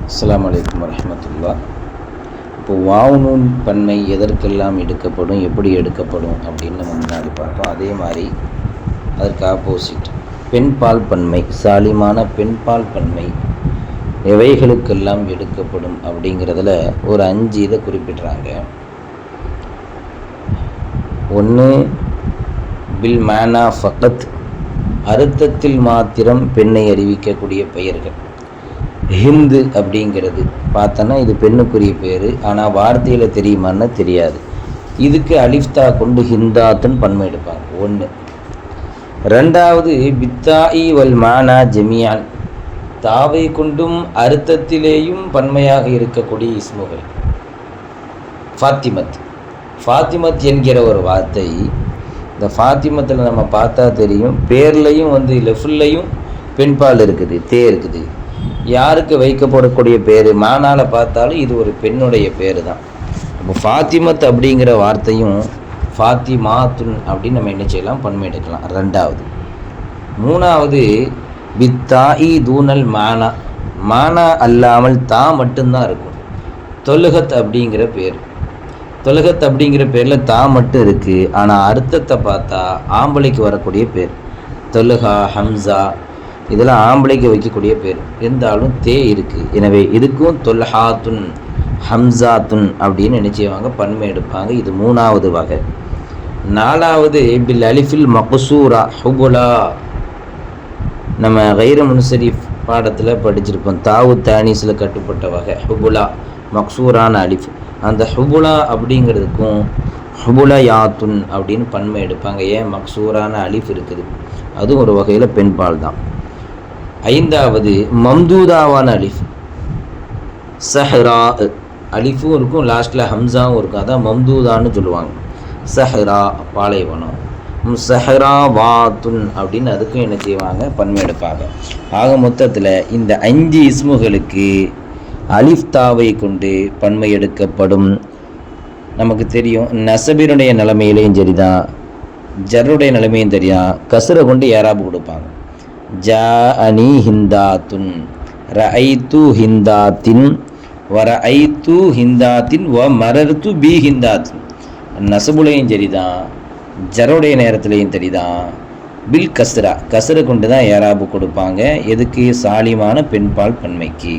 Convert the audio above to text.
அஸ்ஸலாமு அலைக்கும் வரஹ்மத்துல்லாஹ். இப்போ வாவுனூன் பன்மை எதற்கெல்லாம் எடுக்கப்படும், எப்படி எடுக்கப்படும் அப்படின்னு நம்ம முன்னாடி பார்த்தோம். அதே மாதிரி அதற்கு ஆப்போசிட் பெண்பால் பன்மை, சாலிமான பெண்பால் பன்மை எவைகளுக்கெல்லாம் எடுக்கப்படும் அப்படிங்கிறதுல ஒரு 5 இதை குறிப்பிட்றாங்க. ஒன்று பில் மானா ஃபகத், அர்த்தத்தில் மாத்திரம் பெண்ணை அறிவிக்கக்கூடிய பெயர்கள். ஹிந்து அப்படிங்கிறது பார்த்தோன்னா இது பெண்ணுக்குரிய பேர், ஆனால் வார்த்தையில் தெரியுமான்னு தெரியாது. இதுக்கு அலிஃப்தா கொண்டு ஹிந்தாத்துன்னு பன்மை எடுப்பாங்க. ஒன்று. ரெண்டாவது பித்தாயி வல் மானா ஜமியான், தாவை கொண்டும் அர்த்தத்திலேயும் பன்மையாக இருக்கக்கூடிய இஸ்முகள். ஃபாத்திமத், ஃபாத்திமத் என்கிற ஒரு வார்த்தை, இந்த ஃபாத்திமத்தில் நம்ம பார்த்தா தெரியும், பேர்லையும் லெஃப்ட்லையும் பெண்பால் இருக்குது, தே இருக்குது. யாருக்கு வைக்கப்படக்கூடிய பேர், மானால பார்த்தாலும் இது ஒரு பெண்ணுடைய பேர் தான். அப்போ ஃபாத்திமத் அப்படிங்கிற வார்த்தையும் ஃபாத்திமாத்துன் அப்படின்னு நம்ம என்ன செய்யலாம், பன்மை எடுக்கலாம். ரெண்டாவது. மூணாவது பித்தாயி தூனல் மானா, மானா அல்லாமல் தா மட்டும்தான் இருக்கும். தொலுகத் அப்படிங்கிற பேர், தொலுகத் அப்படிங்கிற பேரில் தா மட்டும் இருக்குது, ஆனால் அர்த்தத்தை பார்த்தா ஆம்பளைக்கு வரக்கூடிய பேர். தொலுகா, ஹம்சா இதெல்லாம் ஆம்பளைக்கு வைக்கக்கூடிய பேர், இருந்தாலும் தே இருக்குது. எனவே இதுக்கும் தொல்ஹாத்துன் ஹம்சாத்துன் அப்படின்னு நினைச்சுவாங்க, பன்மை எடுப்பாங்க. இது மூணாவது வகை. நாலாவது பில் அலிஃபில் மக்சூரா ஹுபுலா, நம்ம கைர முன்சரிஃப் பாடத்தில் படிச்சிருப்போம். தாவு தானிஸில் கட்டுப்பட்ட வகை ஹுபுலா, மக்சூரான அலிஃப். அந்த ஹுபுலா அப்படிங்கிறதுக்கும் ஹுபுலயாத்துன் அப்படின்னு பன்மை எடுப்பாங்க. ஏன், மக்சூரான அலிஃப் இருக்குது, அதுவும் ஒரு வகையில் பெண்பால் தான். ஐந்தாவது மம்தூதாவான அலிஃப், சஹ்ரா, அலிஃபும் இருக்கும், லாஸ்ட்டில் ஹம்சாவும் இருக்கும், அதான் மம்தூதான்னு சொல்லுவாங்க. சஹ்ரா பாலைவனம், சஹ்ரா வாத்துன் அப்படின்னு அதுக்கும் என்ன செய்வாங்க, பன்மை எடுப்பாங்க. ஆக மொத்தத்தில் இந்த 5 இஸ்முகளுக்கு அலிஃப்தாவை கொண்டு பன்மை எடுக்கப்படும். நமக்கு தெரியும், நசபினுடைய நிலைமையிலையும் சரிதான், ஜர்ருடைய நிலைமையும் தெரியும், கசுரை கொண்டு ஏராபு கொடுப்பாங்க. ஜாஅனி ஹிந்தாத்துன், ரஐத்து ஹிந்தாத்தின், வரஐத்து ஹிந்தாத்தின், வ மரர்த்து பி ஹிந்தாத்தின். நசபுலையும் சரிதான், ஜருடைய நேரத்துலையும் சரிதான். பில் கஸ்ரா, கசுரை கொண்டு தான் ஏராபு கொடுப்பாங்க. எதுக்கு, சாலிமான பெண்பால் பன்மைக்கு.